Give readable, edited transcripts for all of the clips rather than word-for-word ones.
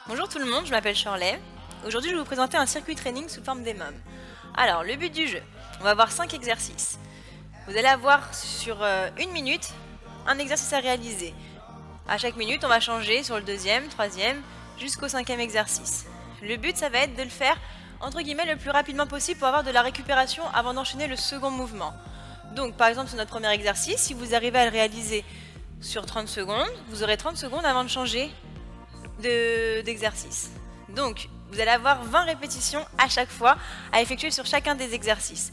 Bonjour tout le monde, je m'appelle Shirley. Aujourd'hui, je vais vous présenter un circuit training sous forme d'EMOM. Alors, le but du jeu, on va avoir 5 exercices. Vous allez avoir sur 1 minute un exercice à réaliser. À chaque minute, on va changer sur le deuxième, troisième, jusqu'au 5e exercice. Le but, ça va être de le faire, entre guillemets, le plus rapidement possible pour avoir de la récupération avant d'enchaîner le second mouvement. Donc, par exemple, sur notre premier exercice, si vous arrivez à le réaliser sur 30 secondes, vous aurez 30 secondes avant de changer d'exercice. Donc, vous allez avoir 20 répétitions à chaque fois à effectuer sur chacun des exercices.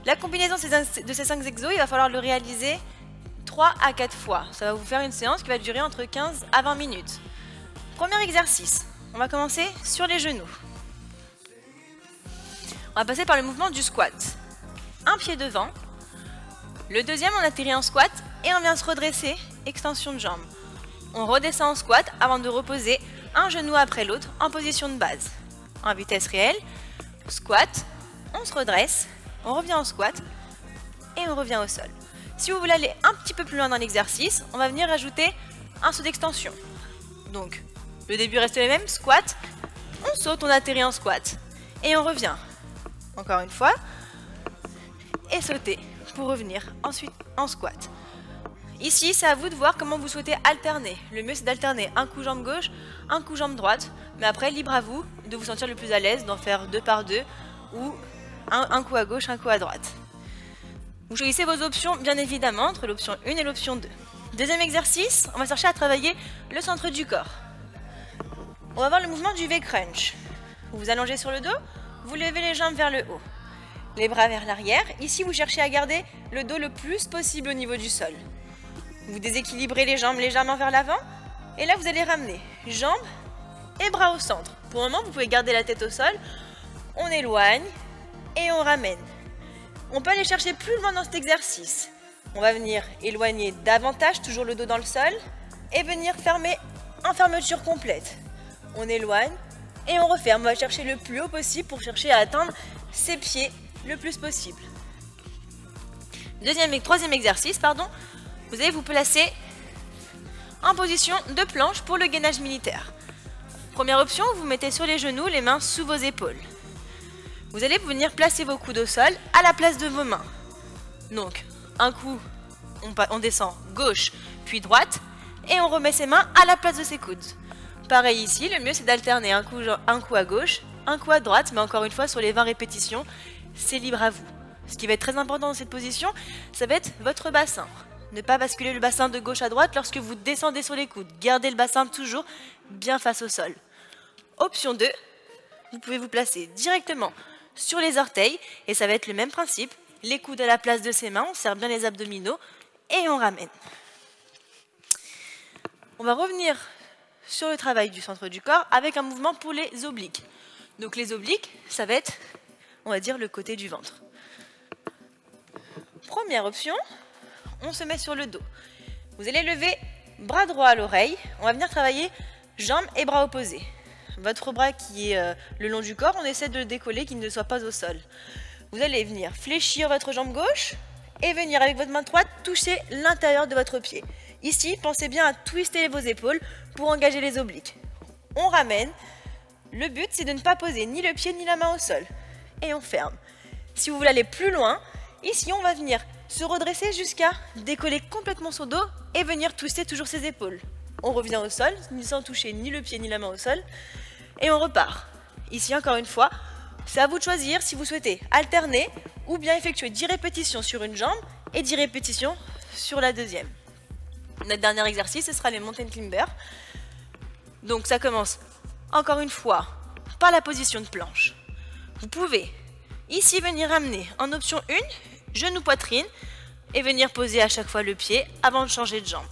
La combinaison de ces 5 exos, il va falloir le réaliser 3 à 4 fois. Ça va vous faire une séance qui va durer entre 15 à 20 minutes. Premier exercice, on va commencer sur les genoux. On va passer par le mouvement du squat. Un pied devant. Le deuxième, on atterrit en squat et on vient se redresser, extension de jambe. On redescend en squat avant de reposer un genou après l'autre en position de base. En vitesse réelle, squat, on se redresse, on revient en squat et on revient au sol. Si vous voulez aller un petit peu plus loin dans l'exercice, on va venir ajouter un saut d'extension. Donc, le début reste le même, squat, on saute, on atterrit en squat et on revient. Encore une fois, et sauter pour revenir ensuite en squat. Ici, c'est à vous de voir comment vous souhaitez alterner. Le mieux, c'est d'alterner un coup jambe gauche, un coup jambe droite. Mais après, libre à vous de vous sentir le plus à l'aise, d'en faire 2 par 2 ou un coup à gauche, un coup à droite. Vous choisissez vos options, bien évidemment, entre l'option 1 et l'option 2. Deuxième exercice, on va chercher à travailler le centre du corps. On va voir le mouvement du V-crunch. Vous vous allongez sur le dos, vous levez les jambes vers le haut. Les bras vers l'arrière. Ici, vous cherchez à garder le dos le plus possible au niveau du sol. Vous déséquilibrez les jambes légèrement vers l'avant. Et là, vous allez ramener jambes et bras au centre. Pour le moment, vous pouvez garder la tête au sol. On éloigne et on ramène. On peut aller chercher plus loin dans cet exercice. On va venir éloigner davantage, toujours le dos dans le sol. Et venir fermer en fermeture complète. On éloigne et on referme. On va chercher le plus haut possible pour chercher à atteindre ses pieds le plus possible. Troisième exercice, vous allez vous placer en position de planche pour le gainage militaire. Première option, vous mettez sur les genoux, les mains sous vos épaules. Vous allez venir placer vos coudes au sol à la place de vos mains. Donc, un coup, on descend gauche puis droite et on remet ses mains à la place de ses coudes. Pareil ici, le mieux c'est d'alterner un coup à gauche, un coup à droite, mais encore une fois sur les 20 répétitions, c'est libre à vous. Ce qui va être très important dans cette position, ça va être votre bassin. Ne pas basculer le bassin de gauche à droite lorsque vous descendez sur les coudes. Gardez le bassin toujours bien face au sol. Option 2, vous pouvez vous placer directement sur les orteils et ça va être le même principe. Les coudes à la place de ses mains, on serre bien les abdominaux et on ramène. On va revenir sur le travail du centre du corps avec un mouvement pour les obliques. Donc les obliques, ça va être, on va dire, le côté du ventre. Première option, on se met sur le dos. Vous allez lever bras droit à l'oreille. On va venir travailler jambes et bras opposés. Votre bras qui est le long du corps, on essaie de le décoller, qu'il ne soit pas au sol. Vous allez venir fléchir votre jambe gauche et venir avec votre main droite toucher l'intérieur de votre pied. Ici, pensez bien à twister vos épaules pour engager les obliques. On ramène. Le but, c'est de ne pas poser ni le pied ni la main au sol. Et on ferme. Si vous voulez aller plus loin, ici, on va venir se redresser jusqu'à décoller complètement son dos et venir twister toujours ses épaules. On revient au sol, sans toucher ni le pied ni la main au sol. Et on repart. Ici, encore une fois, c'est à vous de choisir si vous souhaitez alterner ou bien effectuer 10 répétitions sur une jambe et 10 répétitions sur la deuxième. Notre dernier exercice, ce sera les mountain climbers. Donc ça commence, encore une fois, par la position de planche. Vous pouvez ici venir amener en option 1, genou poitrine, et venir poser à chaque fois le pied avant de changer de jambe.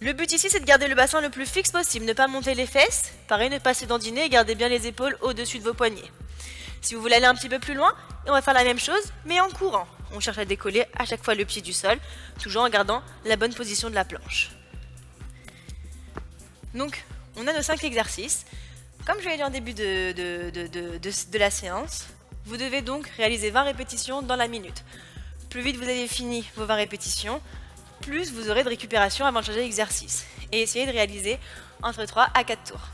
Le but ici, c'est de garder le bassin le plus fixe possible, ne pas monter les fesses, pareil, ne pas se dandiner et garder bien les épaules au-dessus de vos poignets. Si vous voulez aller un petit peu plus loin, on va faire la même chose, mais en courant. On cherche à décoller à chaque fois le pied du sol, toujours en gardant la bonne position de la planche. Donc, on a nos 5 exercices. Comme je l'ai dit en début de la séance, vous devez donc réaliser 20 répétitions dans la minute. Plus vite vous avez fini vos 20 répétitions, plus vous aurez de récupération avant de changer d'exercice. Et essayez de réaliser entre 3 à 4 tours.